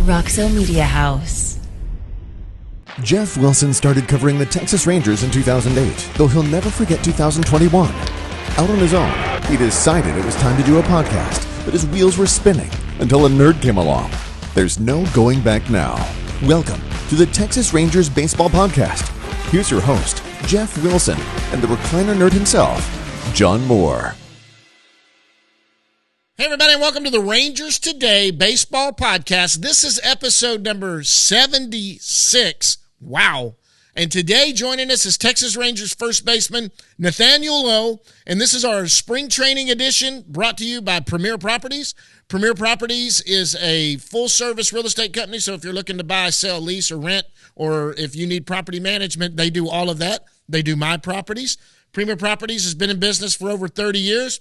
Roxo Media House. Jeff Wilson started covering the Texas Rangers in 2008, though he'll never forget 2021. Out on his own, he decided it was time to do a podcast, but his wheels were spinning until a nerd came along. There's no going back now. Welcome to the Texas Rangers Baseball Podcast. Here's your host, Jeff Wilson, and the recliner nerd himself, John Moore. Hey, everybody, and welcome to the Rangers Today Baseball Podcast. This is episode number 76. Wow. And today joining us is Texas Rangers first baseman Nathaniel Lowe, and this is our spring training edition brought to you by Premier Properties. Premier Properties is a full-service real estate company, so if you're looking to buy, sell, lease, or rent, or if you need property management, they do all of that. They do My Properties. Premier Properties has been in business for over 30 years.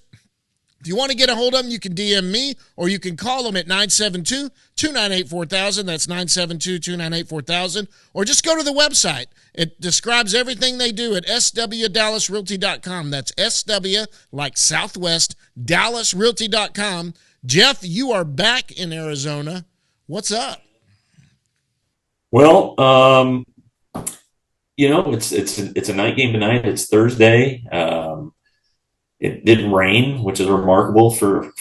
If you want to get a hold of them, you can DM me or you can call them at 972-298-4000. That's 972-298-4000. Or just go to the website. It describes everything they do at swdallasrealty.com. That's SW, like Southwest, DallasRealty.com. Jeff, you are back in Arizona. What's up? Well, it's a night game tonight. It's Thursday. It didn't rain, which is remarkable for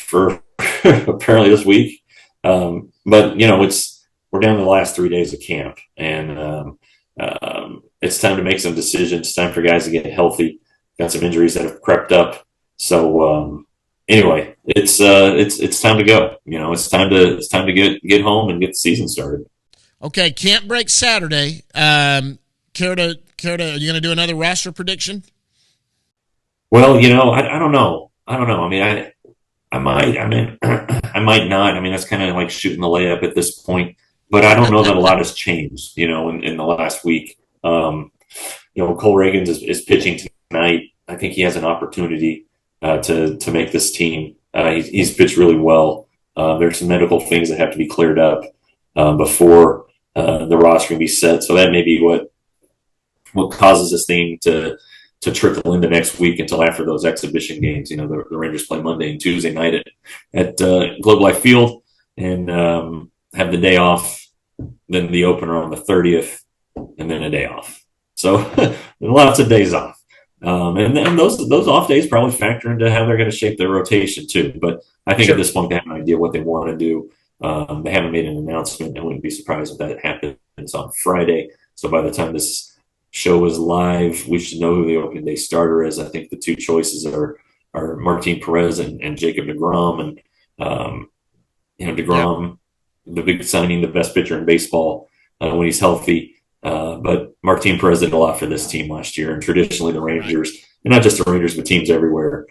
apparently this week. But we're down to the last 3 days of camp, and it's time to make some decisions. It's time for guys to get healthy. Got some injuries that have crept up. So anyway, it's time to go. It's time to get home and get the season started. Okay, camp break Saturday. Care to are you going to do another roster prediction? Well, I don't know. I mean, I might. I might not. I mean, that's kind of like shooting the layup at this point. But I don't know that a lot has changed, in the last week. Cole Reagans is pitching tonight. I think he has an opportunity to make this team. He's pitched really well. There's some medical things that have to be cleared up before the roster can be set. So that may be what causes this thing to trickle into next week until after those exhibition games. The Rangers play Monday and Tuesday night at Globe Life Field and have the day off, then the opener on the 30th, and then a day off. So lots of days off. And then those off days probably factor into how they're going to shape their rotation too. But I think at this point they have an idea what they want to do. They haven't made an announcement. I wouldn't be surprised if that happens on Friday. So by the time this show is live, we should know who the opening day starter is. I think the two choices are Martin Perez and Jacob deGrom. And deGrom, the big signing, the best pitcher in baseball when he's healthy. But Martin Perez did a lot for this team last year, and traditionally the Rangers, and not just the Rangers, but teams everywhere,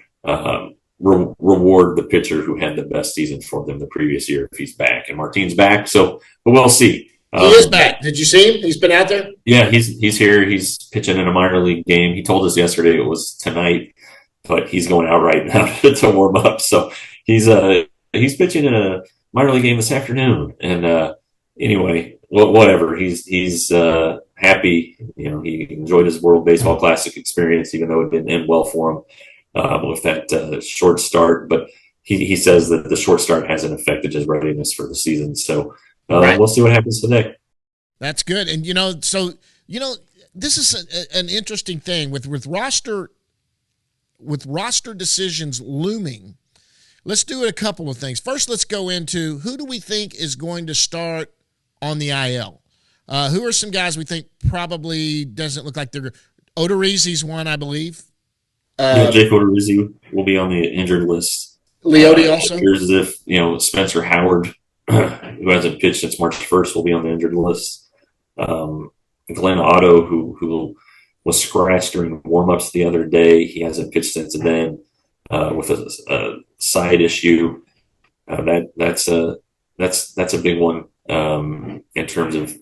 reward the pitcher who had the best season for them the previous year if he's back. And Martin's back, but we'll see. He is back. Did you see him? He's been out there? Yeah, he's here. He's pitching in a minor league game. He told us yesterday it was tonight, but he's going out right now to warm up. So he's pitching in a minor league game this afternoon. And anyway, whatever. He's happy. He enjoyed his World Baseball Classic experience, even though it didn't end well for him with that short start. But he says that the short start hasn't affected his readiness for the season. So right. We'll see what happens today. That's good. And, this is an interesting thing with roster decisions looming. Let's do a couple of things. First, let's go into who do we think is going to start on the IL? Who are some guys we think probably doesn't look like they're – Odorizzi's one, I believe. Jake Odorizzi will be on the injured list. Leote also? It appears as if, Spencer Howard – who hasn't pitched since March 1st will be on the injured list. Glenn Otto, who was scratched during warm-ups the other day, he hasn't pitched since then with a side issue. That's a big one in terms of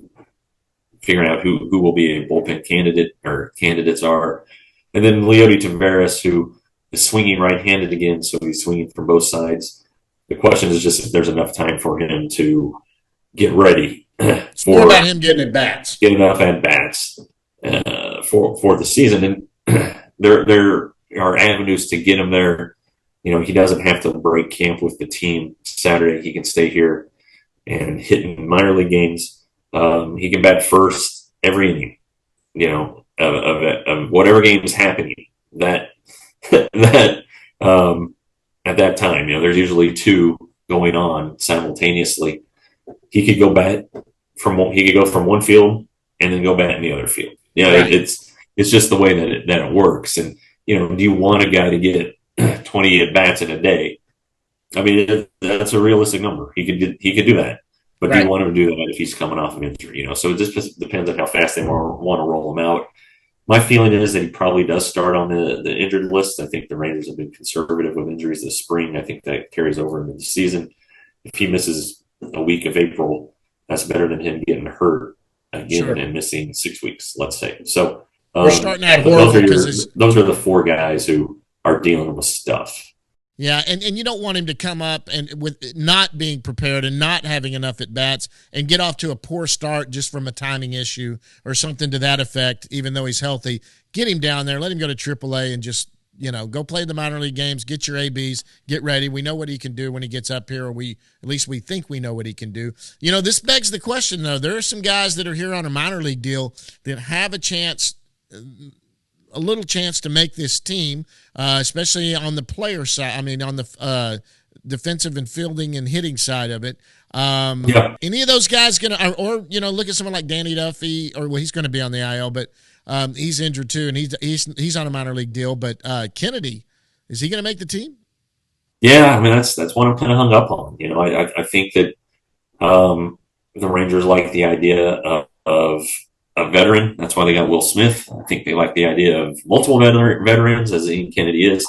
figuring out who will be a bullpen candidate or candidates are. And then Leote Taveras, who is swinging right-handed again, so he's swinging from both sides. The question is just if there's enough time for him to get ready. It's more about him getting at bats. Get enough at bats for the season. And there are avenues to get him there. He doesn't have to break camp with the team Saturday. He can stay here and hitting minor league games. He can bat first every inning, of whatever game is happening that that at that time. There's usually two going on simultaneously. He could go from one field and then go bat in the other field. Right. It's just the way that it works. And do you want a guy to get 20 at bats in a day? I mean, that's a realistic number. He could do that. But Right. do you want him to do that if he's coming off of injury? So it just depends on how fast they want to roll him out. My feeling is that he probably does start on the injured list. I think the Rangers have been conservative with injuries this spring. I think that carries over into the season. If he misses a week of April, that's better than him getting hurt again and missing 6 weeks, let's say. So we're starting out horrible because those are the four guys who are dealing with stuff. Yeah, and you don't want him to come up and with not being prepared and not having enough at bats and get off to a poor start just from a timing issue or something to that effect. Even though he's healthy, get him down there, let him go to AAA, and just go play the minor league games, get your ABs, get ready. We know what he can do when he gets up here, or at least we think we know what he can do. This begs the question though. There are some guys that are here on a minor league deal that have a little chance to make this team, especially on the player side. I mean, on the defensive and fielding and hitting side of it. Any of those guys or look at someone like Danny Duffy, he's going to be on the IL, but he's injured too, and he's on a minor league deal. But Kennedy, is he going to make the team? Yeah, I mean that's one I'm kind of hung up on. I think that the Rangers like the idea of a veteran. That's why they got Will Smith. I think they like the idea of multiple veterans, as Ian Kennedy is.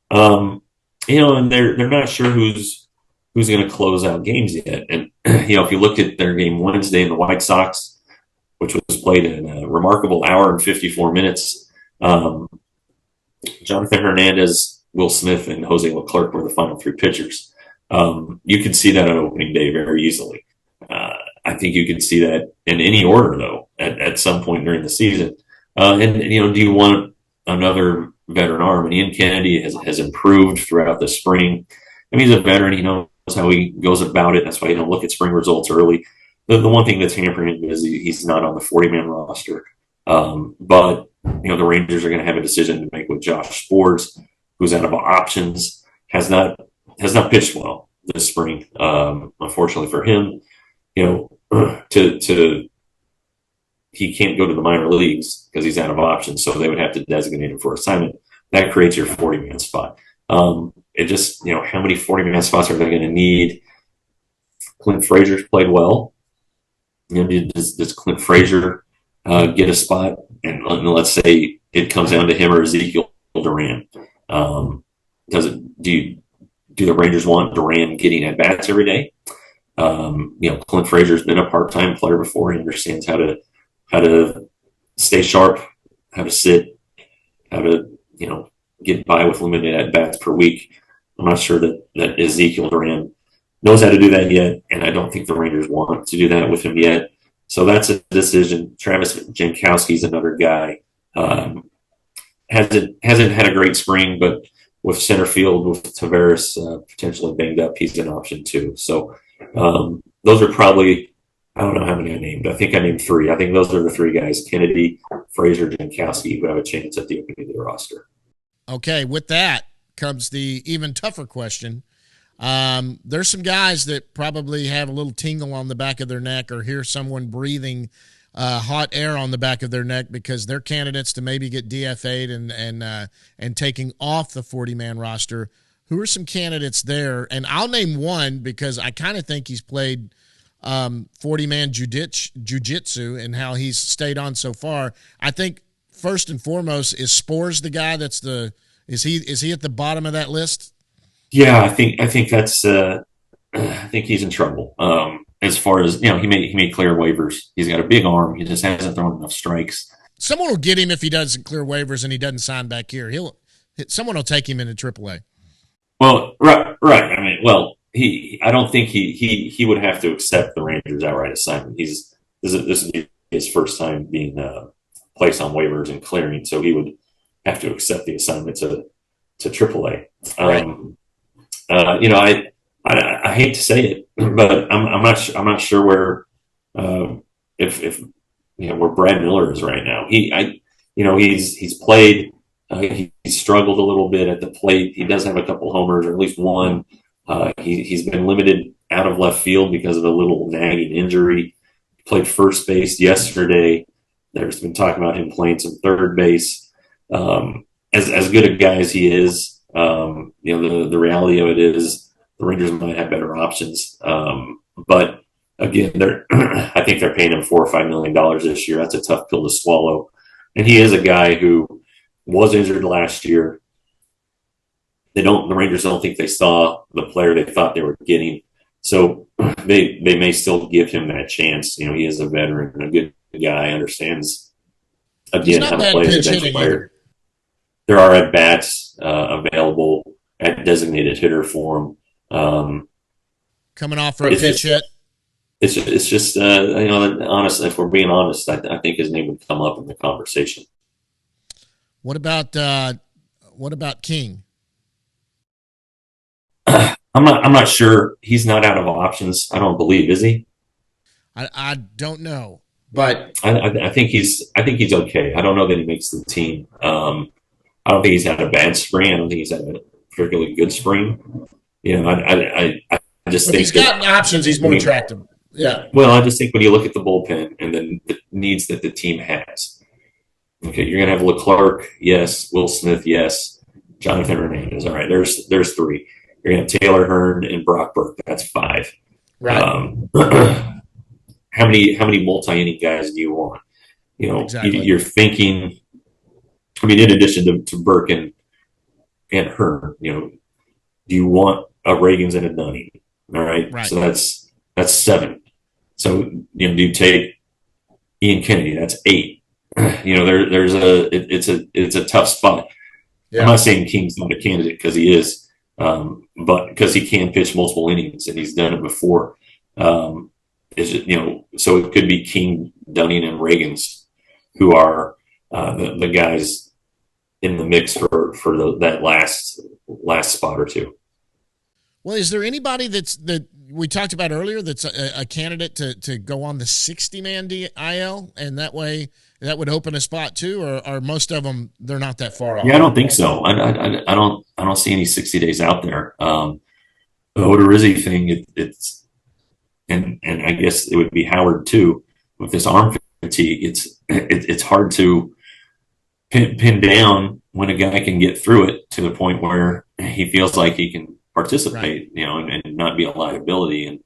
And they're not sure who's going to close out games yet. And if you looked at their game Wednesday in the White Sox, which was played in a remarkable hour and 54 minutes, Jonathan Hernandez, Will Smith, and Jose Leclerc were the final three pitchers. You could see that on opening day very easily. I think you could see that in any order, though, at some point during the season. Do you want another veteran arm? And Ian Kennedy has improved throughout the spring. I mean, he's a veteran. He knows how he goes about it. That's why you don't look at spring results early. The one thing that's hampering him is he's not on the 40-man roster. But the Rangers are going to have a decision to make with Josh Sborz, who's out of options, has not pitched well this spring. Unfortunately for him, he can't go to the minor leagues because he's out of options, so they would have to designate him for assignment. That creates your 40-man spot. It just, how many 40-man spots are they going to need? Clint Frazier's played well. Does Clint Frazier get a spot? And let's say it comes down to him or Ezekiel Duran. Do the Rangers want Duran getting at bats every day? Clint Frazier's been a part-time player before. He understands how to stay sharp, how to sit, how to get by with limited at bats per week. I'm not sure that Ezekiel Duran knows how to do that yet, and I don't think the Rangers want to do that with him yet. So that's a decision. Travis Jankowski's another guy. Hasn't had a great spring, but with center field with Tavares potentially banged up, he's an option too. So those are probably, I don't know how many I named. I think I named three. I think those are the three guys: Kennedy, Frazier, Jankowski, who have a chance at the opening of the roster. Okay, with that comes the even tougher question. There's some guys that probably have a little tingle on the back of their neck or hear someone breathing hot air on the back of their neck because they're candidates to maybe get DFA'd and taking off the 40-man roster. Who are some candidates there? And I'll name one because I kind of think he's played 40-man jiu-jitsu and how he's stayed on so far. I think first and foremost is Sborz the guy is he at the bottom of that list? Yeah, I think that's I think he's in trouble. As far as he may clear waivers. He's got a big arm. He just hasn't thrown enough strikes. Someone will get him if he doesn't clear waivers and he doesn't sign back here. Someone will take him into AAA. Well, right. I mean, I don't think he would have to accept the Rangers outright assignment. This would be his first time being placed on waivers and clearing, so he would have to accept the assignment to AAA. Right. I hate to say it, but I'm not sure where if where Brad Miller is right now. He's played. He's struggled a little bit at the plate. He does have a couple homers, or at least one. He's been limited out of left field because of a little nagging injury. He played first base yesterday. There's been talk about him playing some third base. As good a guy as he is, the reality of it is the Rangers might have better options. But again, I think they're paying him $4 or $5 million this year. That's a tough pill to swallow. And he is a guy who was injured last year. The Rangers don't think they saw the player they thought they were getting. So they may still give him that chance. He is a veteran, a good guy, understands again how to play as a bench player. There are at bats available at designated hitter for him. Coming off for a pitch hit. It's just honestly, if we're being honest, I think his name would come up in the conversation. What about King? I'm not sure. He's not out of options. I don't believe, is he? I don't know, but I think he's okay. I don't know that he makes the team. I don't think he's had a bad spring. I don't think he's had a particularly good spring. I just think he's got options. He's more attractive. Yeah. Well, I just think when you look at the bullpen and then the needs that the team has, okay, you're going to have Leclerc, yes. Will Smith, yes. Jonathan Hernandez, all right. There's three. You're going to have Taylor Hearn and Brock Burke. That's five. Right. How many multi-inning guys do you want? Exactly. You're thinking. I mean, in addition to Burke and Hearn, do you want a Reagans and a Dunning? All right. So that's seven. So do you take Ian Kennedy? That's eight. It's a tough spot. Yeah. I'm not saying King's not a candidate because he is, but because he can pitch multiple innings and he's done it before. So it could be King, Dunning, and Reagans who are the guys in the mix for that last spot or two. Well, is there anybody that we talked about earlier that's a candidate to go on the 60-man DIL, and that way that would open a spot too, or are most of them they're not that far off? Yeah, I don't think so. I don't see any 60 days out there. The Odorizzi thing, it's and I guess it would be Howard too with this arm fatigue. It's hard to pin down when a guy can get through it to the point where he feels like he can participate, right. and not be a liability. And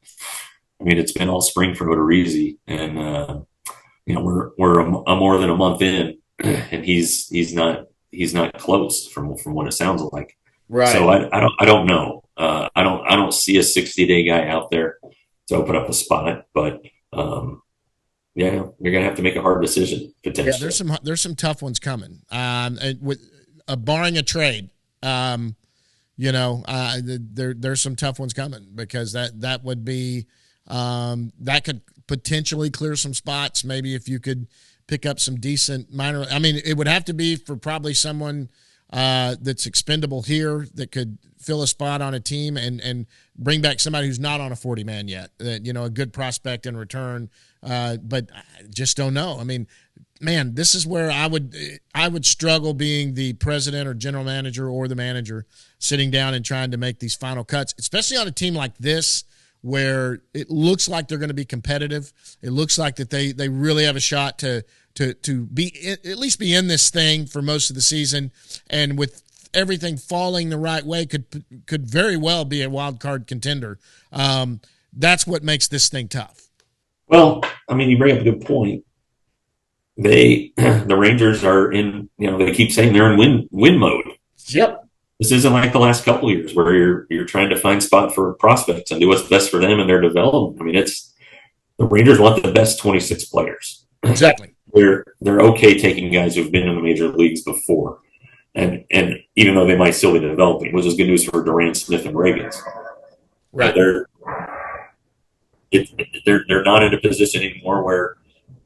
I mean, it's been all spring for Odorizzi, and we're more than a month in, and he's not close from what it sounds like. Right. So I don't know. I don't see a 60-day guy out there to open up a spot, but you're gonna have to make a hard decision potentially. Yeah, there's some tough ones coming. With barring a trade. There's some tough ones coming because that would be that could potentially clear some spots. Maybe if you could pick up some decent minor. I mean, it would have to be for probably someone that's expendable here that could fill a spot on a team and bring back somebody who's not on a 40-man yet. A good prospect in return. But I just don't know. I mean, man, this is where I would struggle being the president or general manager or the manager sitting down and trying to make these final cuts, especially on a team like this where it looks like they're going to be competitive. It looks like that they really have a shot to be at least be in this thing for most of the season, and with everything falling the right way could very well be a wild card contender. That's what makes this thing tough. Well, I mean, you bring up a good point. The Rangers are in, they keep saying they're in win mode. Yep. This isn't like the last couple of years where you're trying to find spot for prospects and do what's best for them and their development. I mean, the Rangers want the best 26 players. Exactly. They're okay taking guys who've been in the major leagues before, and even though they might still be developing, which is good news for Durant, Smith, and Reagans. Right. They're not in a position anymore where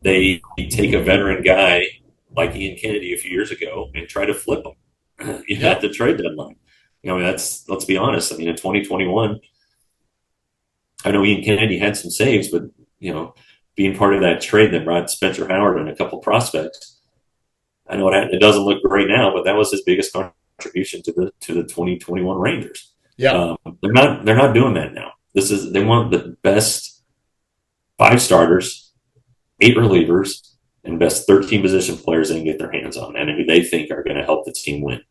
they take a veteran guy like Ian Kennedy a few years ago and try to flip him at the trade deadline. Let's be honest. I mean, in 2021, I know Ian Kennedy had some saves, but being part of that trade that brought Spencer Howard and a couple prospects, I know it doesn't look great now, but that was his biggest contribution to the 2021 Rangers. Yeah, they're not doing that now. They want the best 5 starters, 8 relievers, and best 13 position players they can get their hands on, and who they think are going to help the team win.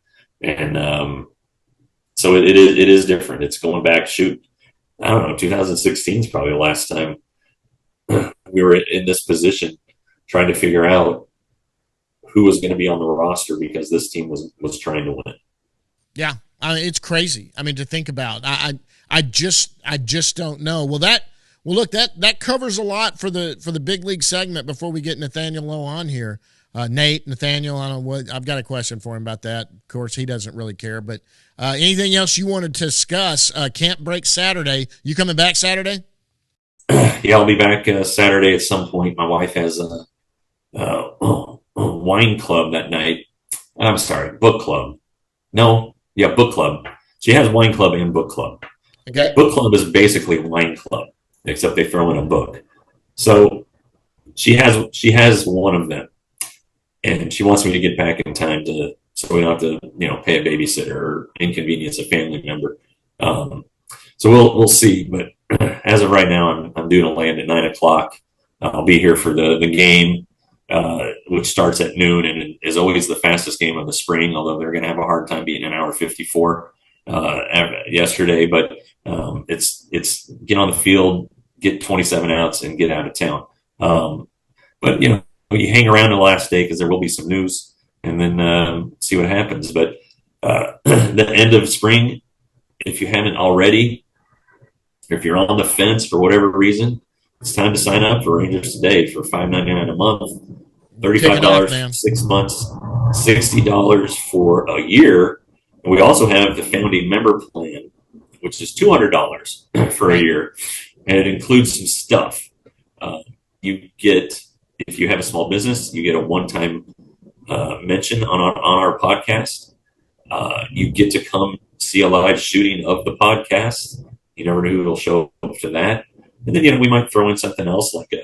And so it is different. It's going back. I don't know. 2016 is probably the last time we were in this position trying to figure out who was going to be on the roster because this team was trying to win. Yeah, it's crazy. I mean, to think about. I just don't know. Well, look, that covers a lot for the big league segment. Before we get Nathaniel Lowe on here, Nathaniel, I don't know what I've got a question for him about that. Of course, he doesn't really care. But anything else you wanted to discuss? Camp break Saturday. You coming back Saturday? Yeah, I'll be back Saturday at some point. My wife has a wine club that night. I'm sorry, book club. No, yeah, book club. She has wine club and book club. Okay. Book club is basically wine club, except they throw in a book. So she has one of them, and she wants me to get back in time so we don't have to pay a babysitter or inconvenience a family member. So we'll see, but as of right now, I'm due to land at 9:00. I'll be here for the game, which starts at noon and is always the fastest game of the spring. Although they're going to have a hard time beating an hour 54 yesterday, but it's get on the field, get 27 outs, and get out of town. But you hang around the last day because there will be some news, and then see what happens. But the end of spring, if you haven't already, if you're on the fence for whatever reason, it's time to sign up for Rangers Today for $5.99 a month, $35 for 6 months, $60 for a year. And we also have the founding member plan, which is $200 for a year, and it includes some stuff. You get, if you have a small business, you get a one-time mention on our podcast. You get to come see a live shooting of the podcast. You never know who will show up to that. And then we might throw in something else like a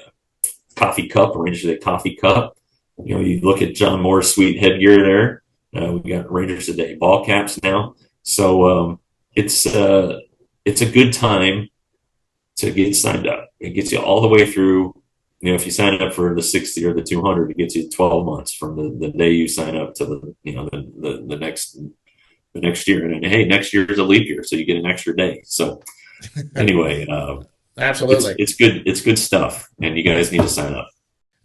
coffee cup, Rangers Today coffee cup. You look at John Moore's sweet headgear there. We got Rangers Today ball caps now. So it's a good time to get signed up. It gets you all the way through. If you sign up for the 60 or the 200, it gets you 12 months from the day you sign up to the next year. And hey, next year is a leap year, so you get an extra day. So anyway, absolutely, it's good. It's good stuff, and you guys need to sign up.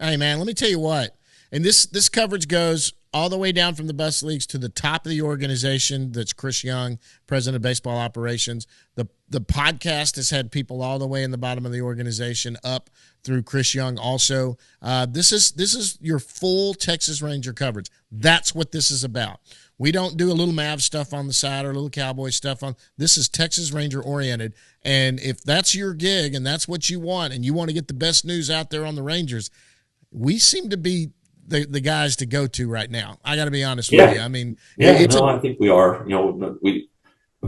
Hey man, let me tell you what. And this coverage goes all the way down from the bus leagues to the top of the organization. That's Chris Young, president of baseball operations. The podcast has had people all the way in the bottom of the organization up through Chris Young also. This is your full Texas Ranger coverage. That's what this is about. We don't do a little Mav stuff on the side or a little Cowboy stuff on. This is Texas Ranger oriented. And if that's your gig and that's what you want and you want to get the best news out there on the Rangers, we seem to be the guys to go to right now. I got to be honest with you. I mean, I think we are. We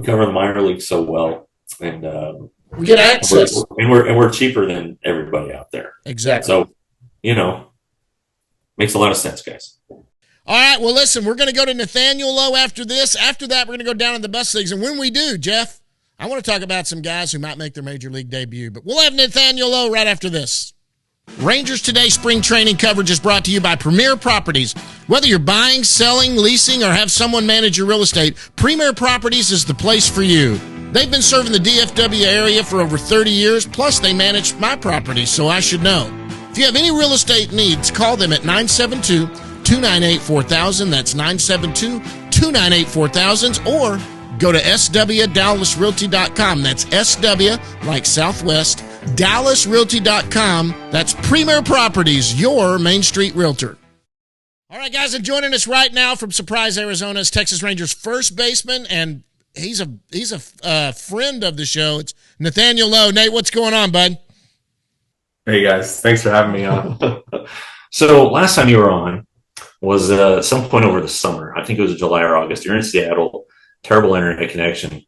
cover the minor league so well, and we get access, we're cheaper than everybody out there. Exactly. So, makes a lot of sense, guys. All right, well, listen, we're going to go to Nathaniel Lowe after this. After that, we're going to go down to the bus leagues. And when we do, Jeff, I want to talk about some guys who might make their major league debut. But we'll have Nathaniel Lowe right after this. Rangers Today spring training coverage is brought to you by Premier Properties. Whether you're buying, selling, leasing, or have someone manage your real estate, Premier Properties is the place for you. They've been serving the DFW area for over 30 years, plus they manage my properties, so I should know. If you have any real estate needs, call them at 972-298-4000. That's 972-298-4000. Or go to swdallasrealty.com. That's SW, like Southwest, DallasRealty.com. That's Premier Properties, your Main Street realtor. All right, guys, and joining us right now from Surprise, Arizona is Texas Rangers first baseman, and he's a friend of the show. It's Nathaniel Lowe. Nate, what's going on, bud? Hey, guys. Thanks for having me on. So last time you were on was some point over the summer. I think it was July or August. You're in Seattle, terrible internet connection.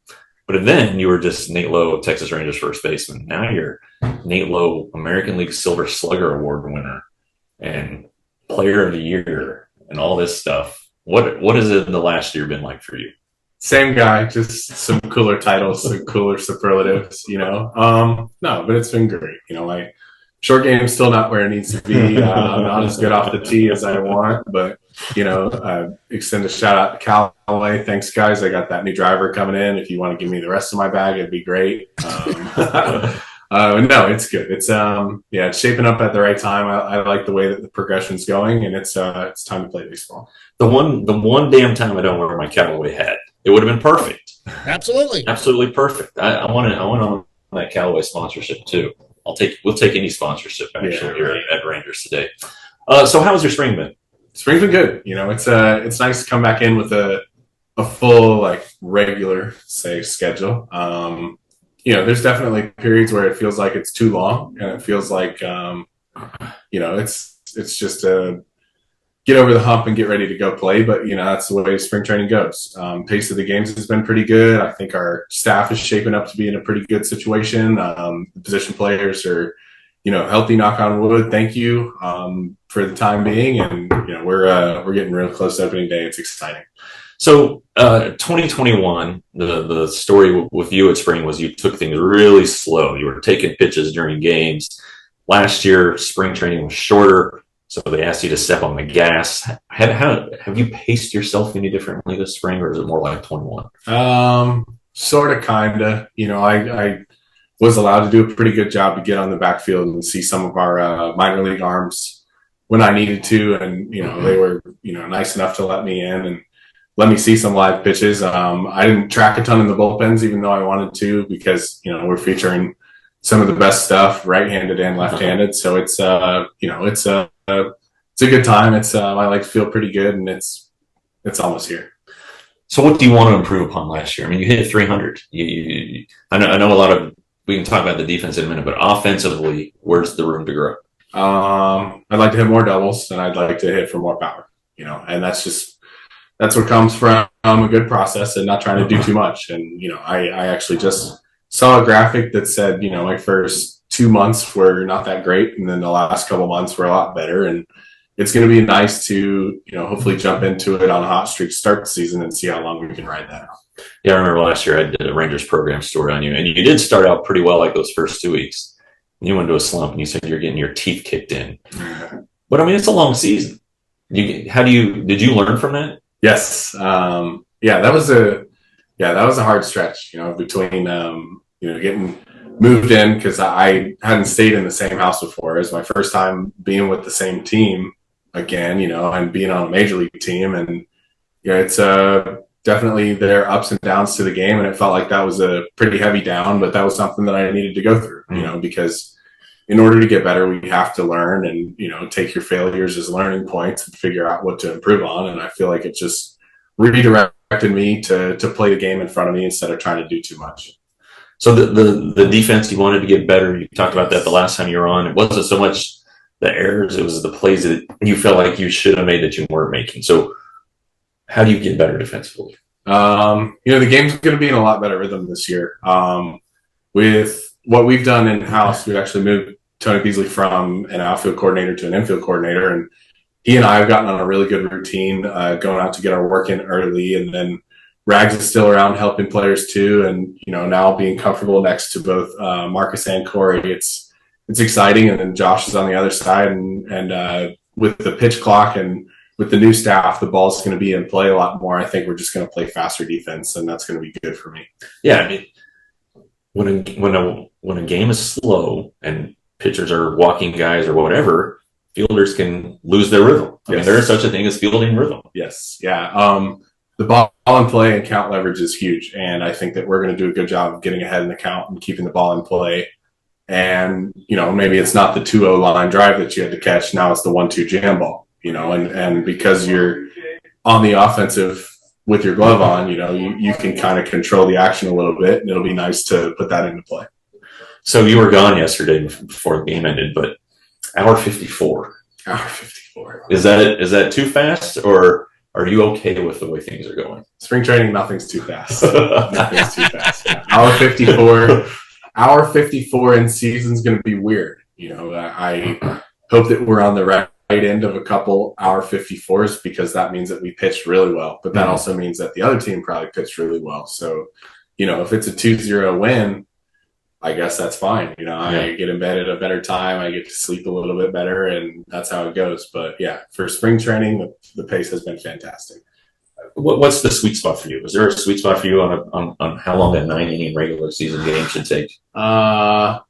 But then you were just Nate Lowe, Texas Rangers first baseman. Now you're Nate Lowe, American League Silver Slugger Award winner and Player of the Year and all this stuff. What has it in the last year been like for you? Same guy, just some cooler titles, some cooler superlatives, No, but it's been great. My short game is still not where it needs to be. I'm not as good off the tee as I want, but extend a shout out to Callaway. Thanks, guys. I got that new driver coming in. If you want to give me the rest of my bag, it'd be great. No, it's good. It's it's shaping up at the right time. I like the way that the progression's going, and it's time to play baseball. The one damn time I don't wear my Callaway hat, it would have been perfect. Absolutely perfect. I want on that Callaway sponsorship too. We'll take any sponsorship actually here at Rangers today. So how's your spring been? Spring's been good. It's nice to come back in with a full regular schedule. There's definitely periods where it feels like it's too long, and it feels like it's just a get over the hump and get ready to go play. But that's the way spring training goes. Pace of the games has been pretty good. I think our staff is shaping up to be in a pretty good situation. The position players are healthy, knock on wood. Thank you for the time being, and we're getting real close to opening day. It's exciting. So 2021, the story with you at spring was you took things really slow. You were taking pitches during games. Last year, spring training was shorter, so they asked you to step on the gas. Have you paced yourself any differently this spring, or is it more like 21? Sort of, kind of. I was allowed to do a pretty good job to get on the backfield and see some of our minor league arms when I needed to, and they were nice enough to let me in and let me see some live pitches. I didn't track a ton in the bullpens, even though I wanted to, because we're featuring some of the best stuff, right-handed and left-handed. So it's it's a good time. My legs feel pretty good, and it's almost here. So what do you want to improve upon last year? I mean, you hit 300. I know a lot of. We can talk about the defense in a minute, but offensively, where's the room to grow? I'd like to hit more doubles, and I'd like to hit for more power. And that's what comes from a good process and not trying to do too much. And I actually just saw a graphic that said my first 2 months were not that great, and then the last couple months were a lot better. And it's going to be nice to hopefully jump into it on a hot streak, start the season, and see how long we can ride that out. Yeah, I remember last year I did a Rangers program story on you, and you did start out pretty well like those first 2 weeks. You went into a slump, and you said you're getting your teeth kicked in. But I mean, it's a long season. Did you learn from that? Yes. That was a hard stretch, between getting moved in, because I hadn't stayed in the same house before. It was my first time being with the same team again, and being on a major league team. And it's definitely there are ups and downs to the game, and it felt like that was a pretty heavy down, but that was something that I needed to go through, because in order to get better, we have to learn and, take your failures as learning points and figure out what to improve on. And I feel like it just redirected me to play the game in front of me instead of trying to do too much. So the defense, you wanted to get better. You talked about that the last time you were on. It wasn't so much the errors, it was the plays that you felt like you should have made that you weren't making. So how do you get better defensively? The game's going to be in a lot better rhythm this year. With what we've done in-house, we've actually moved Tony Beasley from an outfield coordinator to an infield coordinator, and he and I have gotten on a really good routine, going out to get our work in early, and then Rags is still around helping players too, and now being comfortable next to both Marcus and Corey, it's exciting. And then Josh is on the other side, and with the pitch clock and with the new staff, the ball's going to be in play a lot more. I think we're just going to play faster defense, and that's going to be good for me. Yeah, I mean, when a game is slow and pitchers are walking guys or whatever, fielders can lose their rhythm. I mean, there is such a thing as fielding rhythm. Yes, yeah. The ball in play and count leverage is huge, and I think that we're going to do a good job of getting ahead in the count and keeping the ball in play. And maybe it's not the 2-0 line drive that you had to catch. Now it's the 1-2 jam ball. And because you're on the offensive with your glove on, you can kind of control the action a little bit, and it'll be nice to put that into play. So you were gone yesterday before the game ended, but hour 54. Hour 54. Is that too fast, or are you okay with the way things are going? Spring training, nothing's too fast. Nothing's too fast. Yeah. Hour 54 in season's going to be weird. I hope that we're on the right end of a couple hour 54s, because that means that we pitched really well. But that also means that the other team probably pitched really well. So, if it's a 2-0 win, I guess that's fine. I get in bed at a better time. I get to sleep a little bit better, and that's how it goes. But yeah, for spring training, the pace has been fantastic. What's the sweet spot for you? Is there a sweet spot for you on how long a 9-inning regular season game should take? No,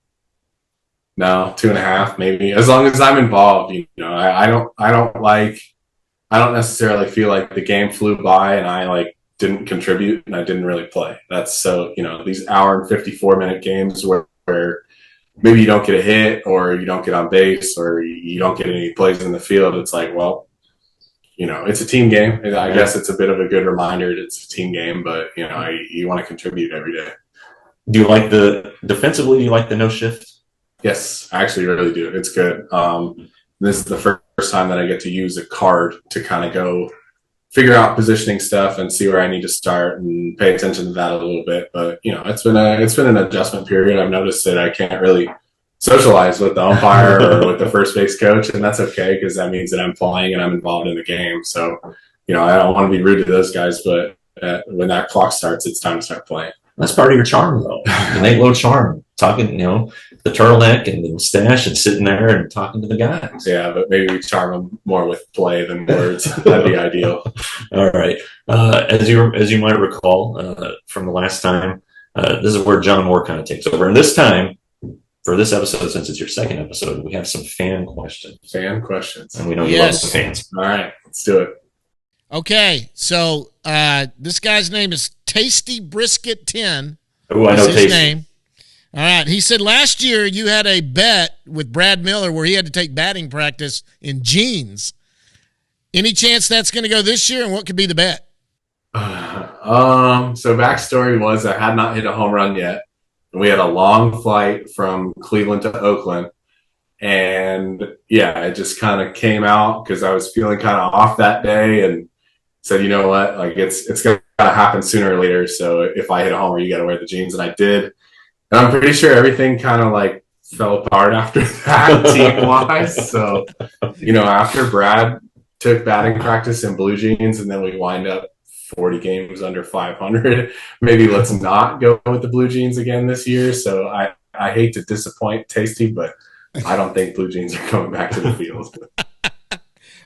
2.5 maybe. As long as I'm involved, I don't necessarily feel like the game flew by and I didn't contribute and I didn't really play. That's so, these hour and 54-minute games where maybe you don't get a hit or you don't get on base or you don't get any plays in the field. It's like, well, it's a team game. I guess it's a bit of a good reminder that it's a team game, but you want to contribute every day. Do you like defensively? Do you like the no shift? Yes, I actually really do. It's good. This is the first time that I get to use a card to kind of go figure out positioning stuff and see where I need to start and pay attention to that a little bit. But it's been an adjustment period. I've noticed that I can't really socialize with the umpire or with the first base coach, and that's okay because that means that I'm playing and I'm involved in the game. So I don't want to be rude to those guys, but when that clock starts, it's time to start playing. That's part of your charm, though. The Nate Lowe charm. Talking, the turtleneck and the mustache and sitting there and talking to the guys. Yeah, but maybe we charm them more with play than words. That'd be ideal. All right. As you might recall from the last time, this is where John Moore kind of takes over. And this time, for this episode, since it's your second episode, we have some fan questions. Fan questions. And we know you love the fans. All right, let's do it. Okay, so this guy's name is Tasty Brisket 10. Oh, I know his Tasty. name. All right, he said last year you had a bet with Brad Miller where he had to take batting practice in jeans. Any chance that's going to go this year, and what could be the bet? So backstory was I had not hit a home run yet. We had a long flight from Cleveland to Oakland. And yeah, it just kind of came out because I was feeling kind of off that day and said, you know what, it's going to happen sooner or later. So if I hit a homer, you got to wear the jeans. And I did. And I'm pretty sure everything kind of fell apart after that team-wise. So, after Brad took batting practice in blue jeans and then we wind up 40 games under 500, maybe let's not go with the blue jeans again this year. So I hate to disappoint Tasty, but I don't think blue jeans are coming back to the field.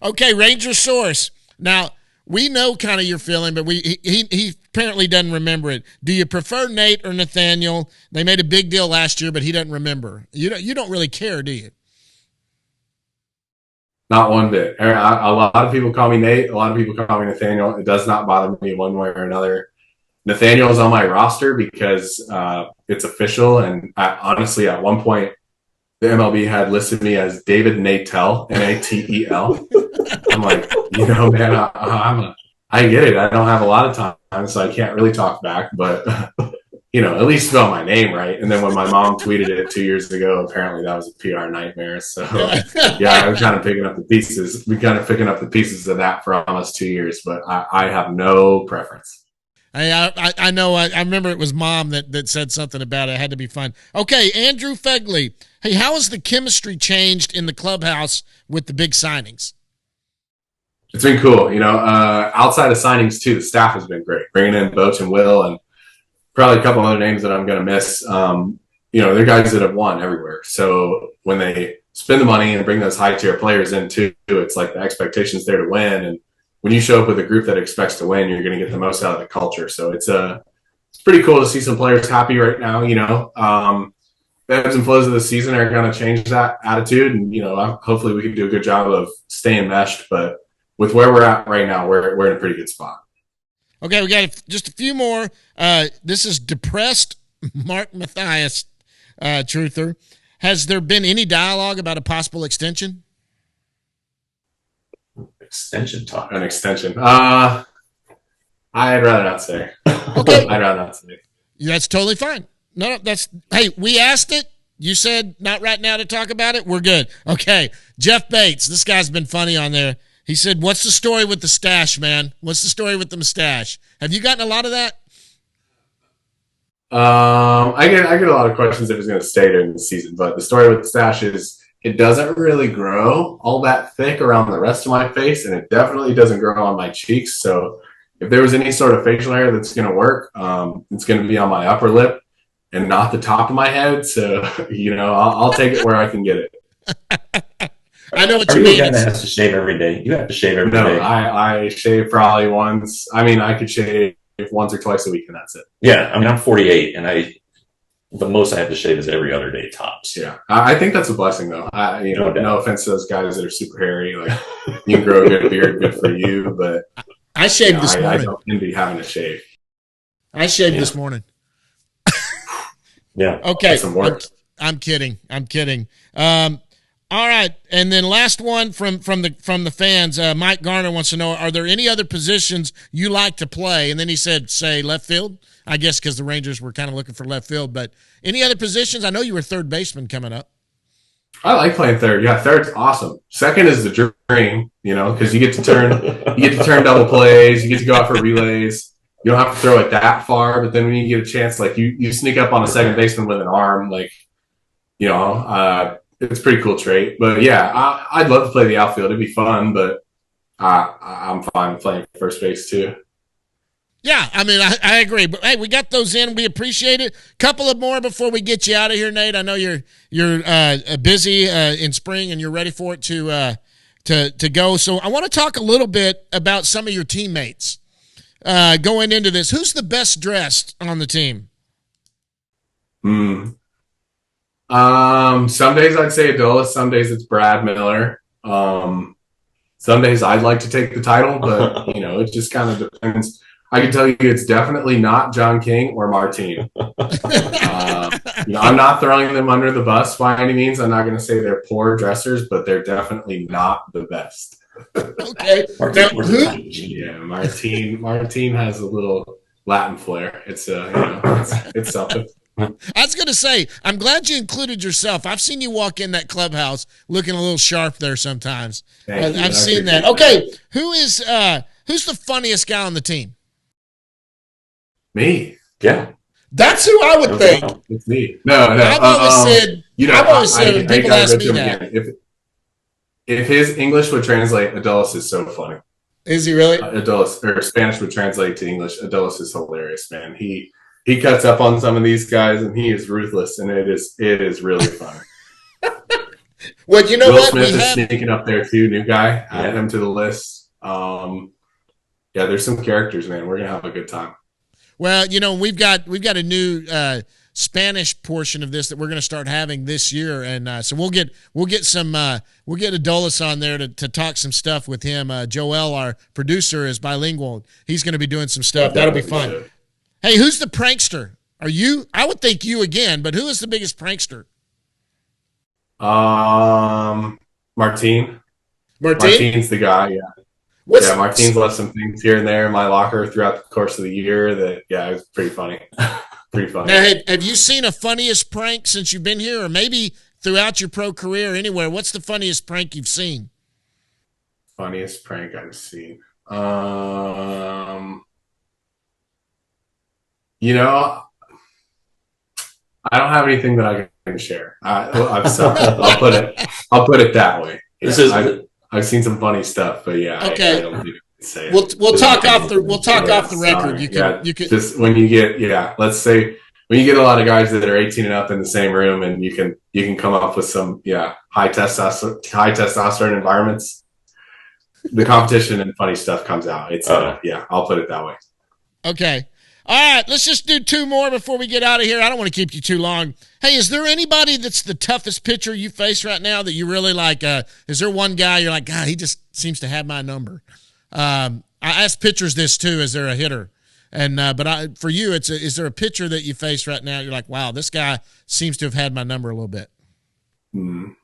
Okay, Ranger Source. Now, we know kind of your feeling, but he apparently doesn't remember it. Do you prefer Nate or Nathaniel? They made a big deal last year, but he doesn't remember. You don't really care, do you? Not one bit. A lot of people call me Nate. A lot of people call me Nathaniel. It does not bother me one way or another. Nathaniel is on my roster because it's official. And honestly, at one point, the MLB had listed me as David Natel, Natel. I'm like, man, I get it. I don't have a lot of time, so I can't really talk back. But, at least spell my name right. And then when my mom tweeted it 2 years ago, apparently that was a PR nightmare. So, yeah, I'm kind of picking up the pieces. We're kind of picking up the pieces of that for almost 2 years. But I have no preference. I know. I remember it was Mom that said something about it. It had to be fun. Okay, Andrew Fegley. Hey, how has the chemistry changed in the clubhouse with the big signings? It's been cool. Outside of signings, too, the staff has been great. Bringing in Boach and Will and probably a couple other names that I'm going to miss. They're guys that have won everywhere. So when they spend the money and bring those high-tier players in, too, it's like the expectation's there to win. And when you show up with a group that expects to win, you're going to get the most out of the culture. So it's pretty cool to see some players happy right now. The ebbs and flows of the season are going to change that attitude. And, hopefully we can do a good job of staying meshed. But with where we're at right now, we're in a pretty good spot. Okay, we got just a few more. This is depressed Mark Mathias, truther. Has there been any dialogue about a possible extension? Extension talk. An extension. I'd rather not say. Okay. I'd rather not say. That's totally fine. No, hey, we asked it. You said not right now to talk about it. We're good. Okay. Jeff Bates. This guy's been funny on there. He said, "What's the story with the stash, man? What's the story with the mustache? Have you gotten a lot of that?" I get a lot of questions if it's going to stay during the season, but the story with the stash is it doesn't really grow all that thick around the rest of my face, and it definitely doesn't grow on my cheeks. So if there was any sort of facial hair that's going to work, it's going to be on my upper lip and not the top of my head. So, I'll take it where I can get it. I know what Are you you a mean. guy that has to shave every day? You have to shave every day. No, I shave probably once. I mean, I could shave once or twice a week, and that's it. Yeah, I mean, I'm 48, and the most I have to shave is every other day tops. Yeah, I think that's a blessing, though. No offense to those guys that are super hairy. Like, you can grow a good beard, good for you. But I shaved this morning. I don't envy having to shave. I shaved this morning. Yeah. Okay. Some work. I'm kidding. All right, and then last one from the fans. Mike Garner wants to know: are there any other positions you like to play? And then he said, say left field. I guess because the Rangers were kind of looking for left field, but any other positions? I know you were third baseman coming up. I like playing third. Yeah, third's awesome. Second is the dream, because you get to turn double plays. You get to go out for relays. You don't have to throw it that far, but then when you get a chance, like you sneak up on a second baseman with an arm, it's a pretty cool trait. But yeah, I'd love to play the outfield. It'd be fun, but I'm fine playing first base too. Yeah, I mean, I agree. But hey, we got those in. We appreciate it. Couple of more before we get you out of here, Nate. I know you're busy in spring and you're ready for it to go. So I want to talk a little bit about some of your teammates going into this. Who's the best dressed on the team? Some days I'd say Adolis. Some days it's Brad Miller. Some days I'd like to take the title, but it just kind of depends. I can tell you it's definitely not John King or Martine. I'm not throwing them under the bus by any means. I'm not going to say they're poor dressers, but they're definitely not the best. Okay. Martine has a little Latin flair. It's it's something. I was going to say, I'm glad you included yourself. I've seen you walk in that clubhouse looking a little sharp there sometimes. I've seen that. Okay, who's the funniest guy on the team? Me. Yeah. That's who I would think. It's me. No. I've always said when people ask me that. If his English would translate, Adolis is so funny. Is he really? Adolis, or Spanish would translate to English. Adolis is hilarious, man. He cuts up on some of these guys, and he is ruthless, and it is really fun. Well, you know Will what? Smith is sneaking up there too. New guy. Add him to the list. There's some characters, man. We're gonna have a good time. Well, we've got a new Spanish portion of this that we're going to start having this year, and so we'll get Adolis on there to talk some stuff with him. Joel, our producer, is bilingual. He's going to be doing some stuff. That'll be fun. Sure. Hey, who's the prankster? Are you? I would think you again, but who is the biggest prankster? Martine. Martine's the guy. Yeah. Martine's left some things here and there in my locker throughout the course of the year that, it was pretty funny. Now, have you seen a funniest prank since you've been here, or maybe throughout your pro career anywhere? What's the funniest prank you've seen? Funniest prank I've seen. I don't have anything that I can share. I'll put it that way. I've seen some funny stuff, but okay. I don't think I can say it. We'll talk off the record. You can just when you get let's say when you get a lot of guys that are 18 and up in the same room, and you can come up with some high testosterone environments. The competition and funny stuff comes out. It's I'll put it that way. Okay. All right, let's just do two more before we get out of here. I don't want to keep you too long. Hey, is there anybody that's the toughest pitcher you face right now that you really like? Is there one guy you're like, God, he just seems to have my number? I ask pitchers this too. Is there a hitter? And for you, is there a pitcher that you face right now? You're like, wow, this guy seems to have had my number a little bit. The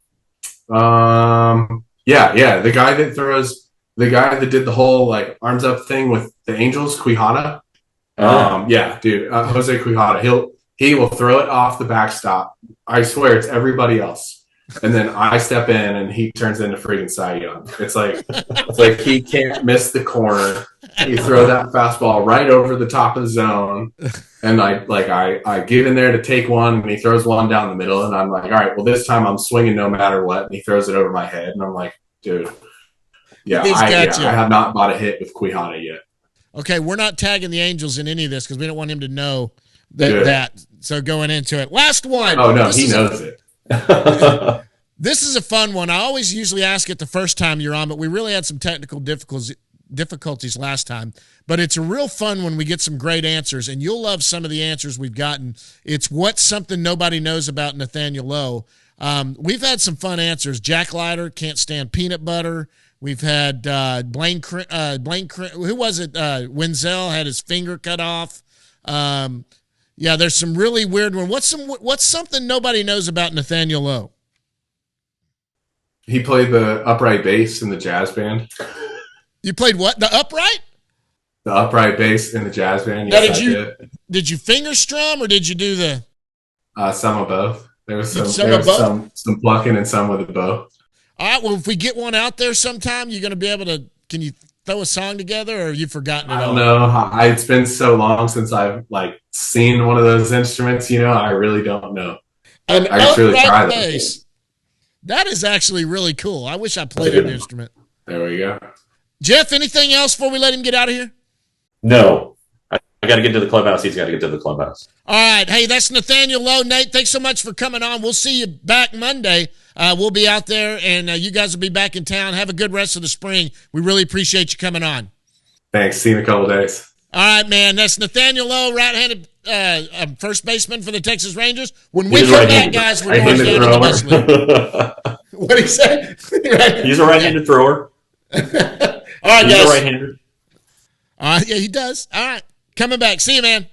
guy that did the whole arms up thing with the Angels, Quijada. Jose Quijada. He will throw it off the backstop. I swear it's everybody else. and then I step in and he turns into freaking Cy Young. It's like he can't miss the corner. You throw that fastball right over the top of the zone, and I get in there to take one, and he throws one down the middle, and I'm like, all right, well, this time I'm swinging no matter what, and he throws it over my head, and I'm like, dude, I have not bought a hit with Quijada yet. Okay, we're not tagging the Angels in any of this because we don't want him to know that. So going into it, last one. Oh no, he knows it. This is a fun one. I always usually ask it the first time you're on, but we really had some technical difficulties last time. But it's a real fun when we get some great answers, and you'll love some of the answers we've gotten. It's what's something nobody knows about Nathaniel Lowe. We've had some fun answers. Jack Leiter can't stand peanut butter. We've had Blaine, who was it? Wenzel had his finger cut off. Yeah, there's some really weird one. What's something nobody knows about Nathaniel Lowe? He played the upright bass in the jazz band. You played what? The upright? The upright bass in the jazz band. Yes, did you finger strum or did you do the? Some of both. There was some plucking and some with a bow. All right. Well, if we get one out there sometime, you're going to be able to. Can you throw a song together, or have you forgotten it all? I don't know. It's been so long since I've seen one of those instruments. I really don't know. I just really try bass. That is actually really cool. I wish I played an instrument. There we go. Jeff, anything else before we let him get out of here? No. I got to get to the clubhouse. He's got to get to the clubhouse. All right. Hey, that's Nathaniel Lowe. Nate, thanks so much for coming on. We'll see you back Monday. We'll be out there, and you guys will be back in town. Have a good rest of the spring. We really appreciate you coming on. Thanks. See you in a couple of days. All right, man. That's Nathaniel Lowe, right-handed first baseman for the Texas Rangers. When we come back, guys, we're going down to the bus league. What did he say? He's a right-handed thrower. All right, He's guys. a right-hander. Yeah, he does. All right. Coming back. See you, man.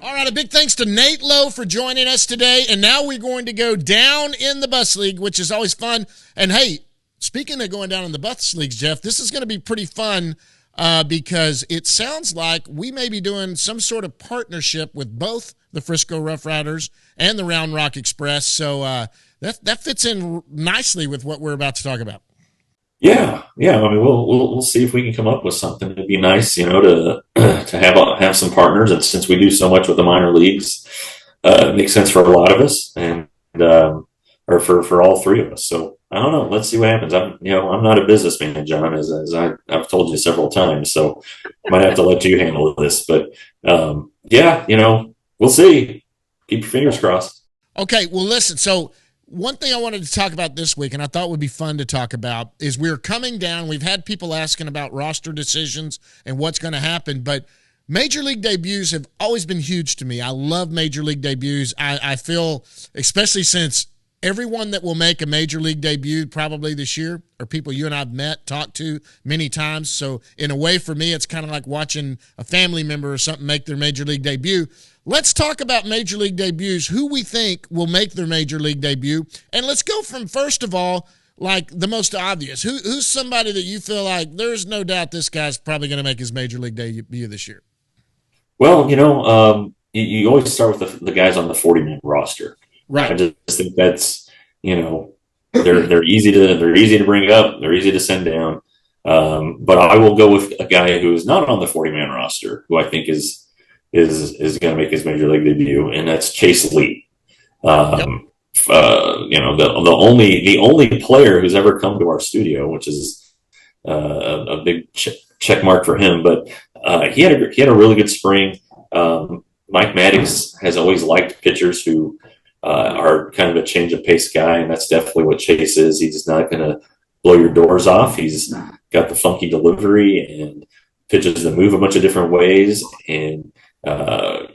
All right, a big thanks to Nate Lowe for joining us today. And now we're going to go down in the bus league, which is always fun. And hey, speaking of going down in the bus leagues, Jeff, this is going to be pretty fun because it sounds like we may be doing some sort of partnership with both the Frisco Rough Riders and the Round Rock Express. So that fits in nicely with what we're about to talk about. Yeah. I mean, we'll see if we can come up with something. It'd be nice, to have some partners. And since we do so much with the minor leagues, it makes sense for a lot of us, and or for all three of us. So I don't know. Let's see what happens. I'm not a businessman, John, as I've told you several times. So I might have to let you handle this. But we'll see. Keep your fingers crossed. Okay. Well, listen. So one thing I wanted to talk about this week, and I thought would be fun to talk about, is we're coming down. We've had people asking about roster decisions and what's going to happen, but major league debuts have always been huge to me. I love major league debuts. I feel, especially since everyone that will make a major league debut probably this year are people you and I've met, talked to many times. So in a way, for me, it's kind of like watching a family member or something make their major league debut. Let's talk about major league debuts, who we think will make their major league debut. And let's go from, first of all, the most obvious. Who's somebody that you feel like there's no doubt this guy's probably going to make his major league debut this year? Well, you always start with the guys on the 40-man roster. Right. I just think that's, they're easy to bring up. They're easy to send down. But I will go with a guy who is not on the 40-man roster, who I think is going to make his major league debut, and that's Chase Lee. The only player who's ever come to our studio, which is a big check mark for him. But he had a really good spring. Mike Maddox has always liked pitchers who are kind of a change of pace guy, and that's definitely what Chase is. He's just not going to blow your doors off. He's got the funky delivery and pitches that move a bunch of different ways, and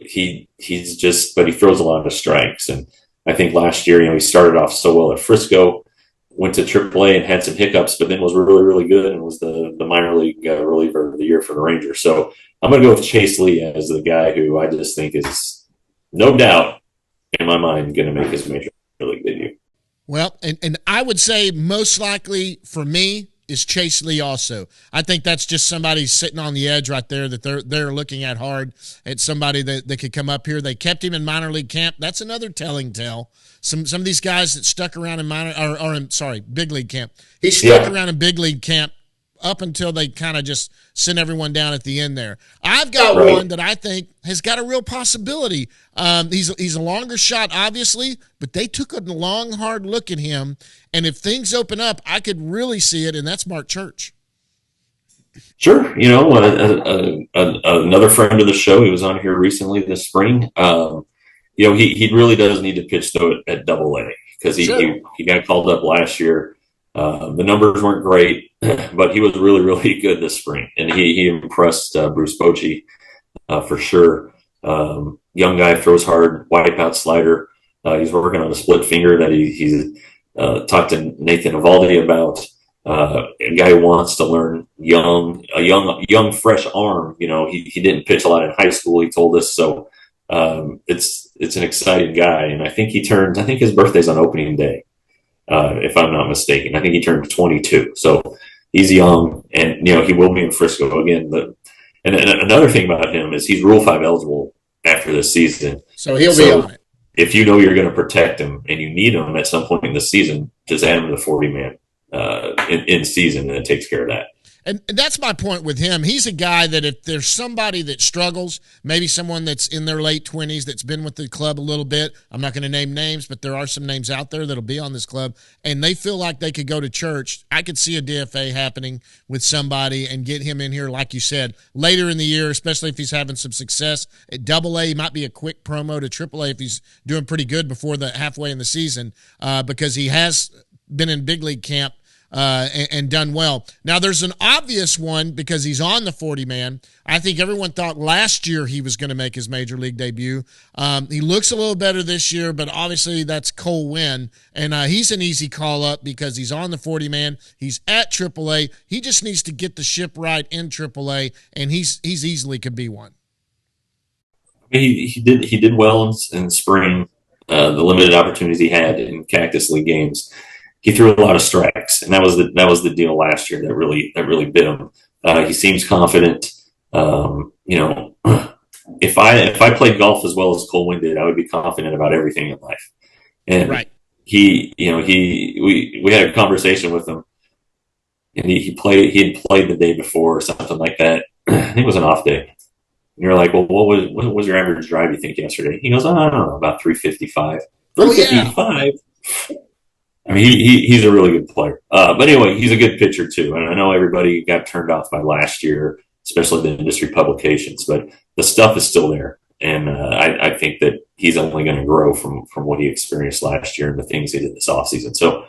he throws a lot of strikes. And I think last year, he started off so well at Frisco. went to AAA and had some hiccups, but then was really, really good and was the minor league reliever of the year for the Rangers. So I'm going to go with Chase Lee as the guy who I just think is, no doubt, in my mind, going to make his major league debut. Well, and I would say most likely for me is Chase Lee also. I think that's just somebody sitting on the edge right there that they're looking at hard. It's somebody that could come up here. They kept him in minor league camp. That's another telling tale. Some of these guys that stuck around in big league camp. He stuck around in big league camp up until they kind of just sent everyone down at the end there. I've got one that I think has got a real possibility. He's a longer shot, obviously, but they took a long, hard look at him, and if things open up, I could really see it, and that's Mark Church. Sure. Another friend of the show, he was on here recently this spring. He really does need to pitch, though, at Double-A because he got called up last year. The numbers weren't great, but he was really, really good this spring, and he impressed Bruce Bochy for sure. Young guy, throws hard, wipeout slider. He's working on a split finger that he's talked to Nathan Evaldi about. A guy who wants to learn, a young, fresh arm. He didn't pitch a lot in high school. He told us so. It's an exciting guy, and I think his birthday's on opening day. If I'm not mistaken. I think he turned 22. So he's young, and he will be in Frisco again. And another thing about him is he's Rule 5 eligible after this season. So he'll be on it. If you know you're going to protect him and you need him at some point in the season, just add him to the 40-man in season, and it takes care of that. And that's my point with him. He's a guy that if there's somebody that struggles, maybe someone that's in their late 20s that's been with the club a little bit, I'm not going to name names, but there are some names out there that'll be on this club, and they feel like they could go to church. I could see a DFA happening with somebody and get him in here, like you said, later in the year, especially if he's having some success. At Double-A, he might be a quick promo to Triple-A if he's doing pretty good before the halfway in the season because he has been in big league camp and done well. Now, there's an obvious one because he's on the 40-man. I think everyone thought last year he was going to make his major league debut. He looks a little better this year, but obviously that's Cole Winn, and he's an easy call-up because he's on the 40-man. He's at AAA. He just needs to get the ship right in AAA, and he's easily could be one. He did well in spring, the limited opportunities he had in Cactus League games. He threw a lot of strikes, and that was the deal last year that really bit him. He seems confident. If I played golf as well as Cole Winn did, I would be confident about everything in life. And right. We had a conversation with him, and he had played the day before or something like that. I think it was an off day. And you're like, well, what was your average drive you think yesterday? He goes, I don't know, about 355. 355. I mean, he's a really good player. But anyway, he's a good pitcher too. And I know everybody got turned off by last year, especially the industry publications, but the stuff is still there. And I think that he's only going to grow from what he experienced last year and the things he did this offseason. So,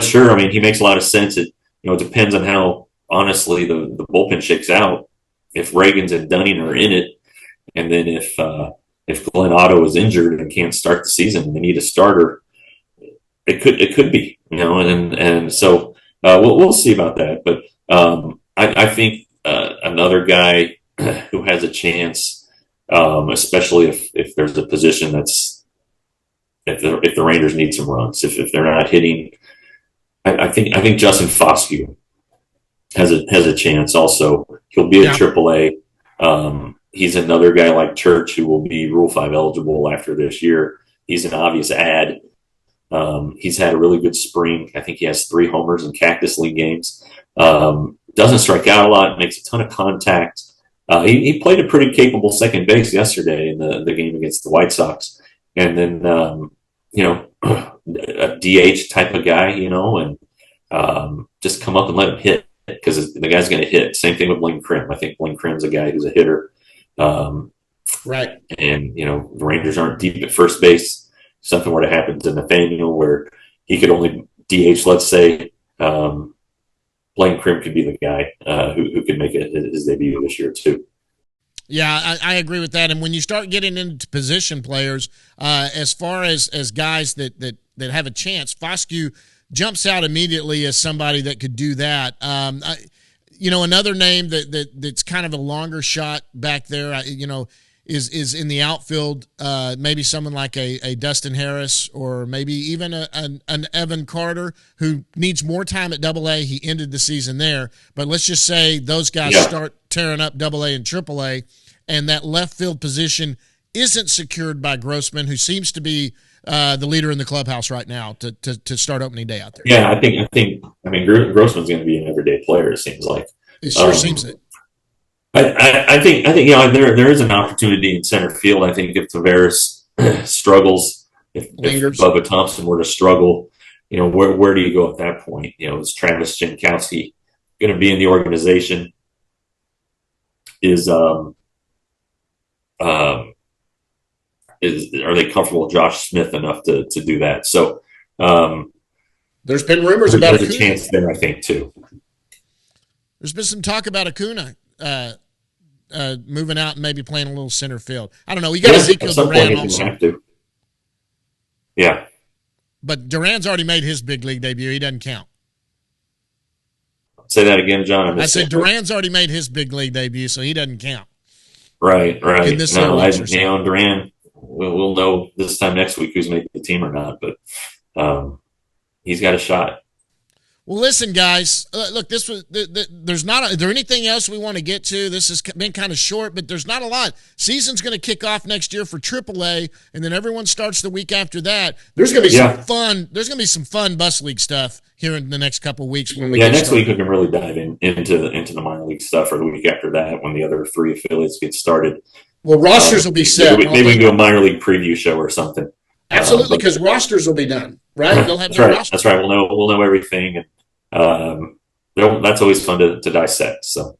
sure, I mean, he makes a lot of sense. It depends on how, honestly, the bullpen shakes out. If Reagans and Dunning are in it, and then if Glenn Otto is injured and can't start the season and they need a starter, it could be, and so we'll see about that. But I think another guy who has a chance, especially if there's a position that's if the Rangers need some runs, if they're not hitting, I think Justin Foscue has a chance. Also, he'll be at AAA. He's another guy like Church who will be Rule 5 eligible after this year. He's an obvious add. He's had a really good spring. I think he has 3 homers in Cactus League games. Doesn't strike out a lot, makes a ton of contact. He played a pretty capable second base yesterday in the game against the White Sox. And then, a DH type of guy, and just come up and let him hit because the guy's going to hit. Same thing with Blaine Krim. I think Blaine Krim's a guy who's a hitter. Right. And, the Rangers aren't deep at first base. Something were to happen to Nathaniel where he could only DH, let's say, Blaine Krim could be the guy who could make his debut this year too. Yeah, I agree with that. And when you start getting into position players, as far as guys that have a chance, Foscue jumps out immediately as somebody that could do that. Another name that's kind of a longer shot back there, is in the outfield. Maybe someone like a Dustin Harris, or maybe even an Evan Carter, who needs more time at Double-A. He ended the season there, but let's just say those guys start tearing up Double-A and Triple-A, and that left field position isn't secured by Grossman, who seems to be the leader in the clubhouse right now to start opening day out there. Yeah, I think. I mean, Grossman's going to be an everyday player. It seems like. It sure seems it. I think there is an opportunity in center field. I think if Tavares struggles, if Bubba Thompson were to struggle, where do you go at that point? Is Travis Jankowski going to be in the organization? Are they comfortable with Josh Smith enough to do that? So there's been rumors about there's a chance there, I think, too. There's been some talk about Acuna moving out and maybe playing a little center field. I don't know. You got Ezekiel Duran also. Have to. Yeah. But Duran's already made his big league debut. He doesn't count. Say that again, John. I said Duran's already made his big league debut, so he doesn't count. Right. Duran, we'll know this time next week who's making the team or not, but he's got a shot. Well, listen, guys. Look, this was. Is there anything else we want to get to? This has been kind of short, but there's not a lot. Season's going to kick off next year for AAA, and then everyone starts the week after that. There's going to be some fun. There's going to be some fun bus league stuff here in the next couple of weeks when we get next started. week we can really dive into the minor league stuff, or the week after that when the other 3 affiliates get started. Well, rosters will be set. Maybe we can do a minor league preview show or something. Absolutely, because rosters will be done, right? They'll have their rosters. That's right. We'll know everything. That's always fun to dissect. So,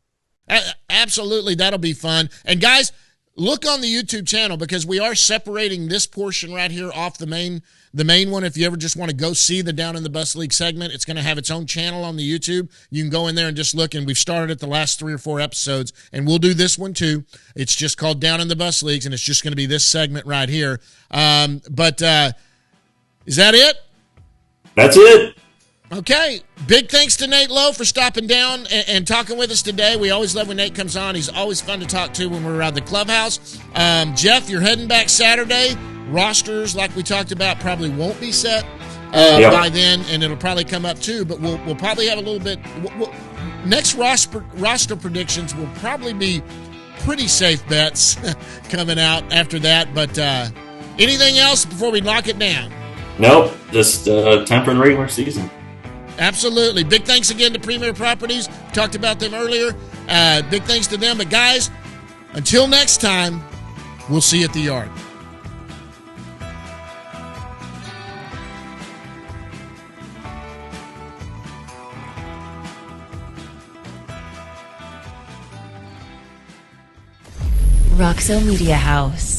absolutely, that'll be fun. And guys, look on the YouTube channel, because we are separating this portion right here off the main one. If you ever just want to go see the Down in the Bus League segment, it's going to have its own channel on the YouTube. You can go in there and just look, and we've started at the last 3 or 4 episodes, and we'll do this one too. It's just called Down in the Bus Leagues, and it's just going to be this segment right here. But is that it? That's it. Okay. Big thanks to Nate Lowe for stopping down and talking with us today. We always love when Nate comes on. He's always fun to talk to when we're around the clubhouse. Jeff, you're heading back Saturday. Rosters, like we talked about, probably won't be set by then, and it'll probably come up too. But we'll probably have a little bit. Next roster predictions will probably be pretty safe bets coming out after that. But anything else before we lock it down? Nope. Just time for the regular season. Absolutely. Big thanks again to Premier Properties. We talked about them earlier. Big thanks to them. But guys, until next time, we'll see you at the yard. Roxo Media House.